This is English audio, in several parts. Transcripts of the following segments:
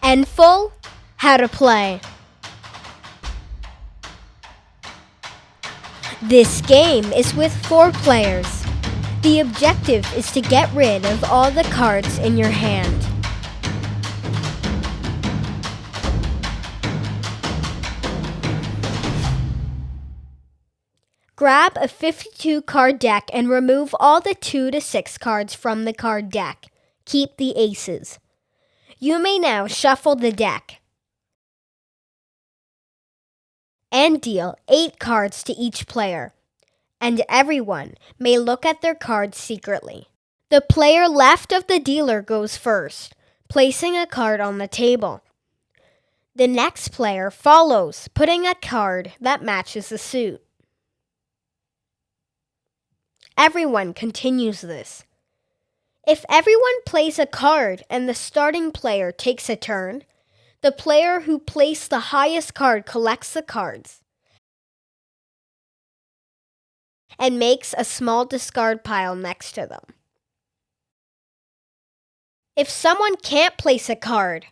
Enflé, how to play. This game is with 4 players. The objective is to get rid of all the cards in your hand. Grab a 52 card deck and remove all the 2 to 6 cards from the card deck. Keep the aces. You may now shuffle the deck and deal 8 cards to each player, and everyone may look at their cards secretly. The player left of the dealer goes first, placing a card on the table. The next player follows, putting a card that matches the suit. Everyone continues this. If everyone plays a card and the starting player takes a turn, the player who placed the highest card collects the cards and makes a small discard pile next to them. If someone can't place a card,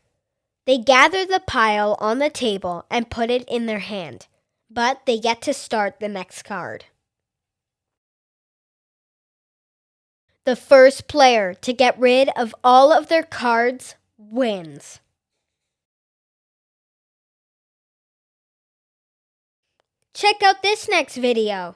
they gather the pile on the table and put it in their hand, but they get to start the next card. The first player to get rid of all of their cards wins. Check out this next video.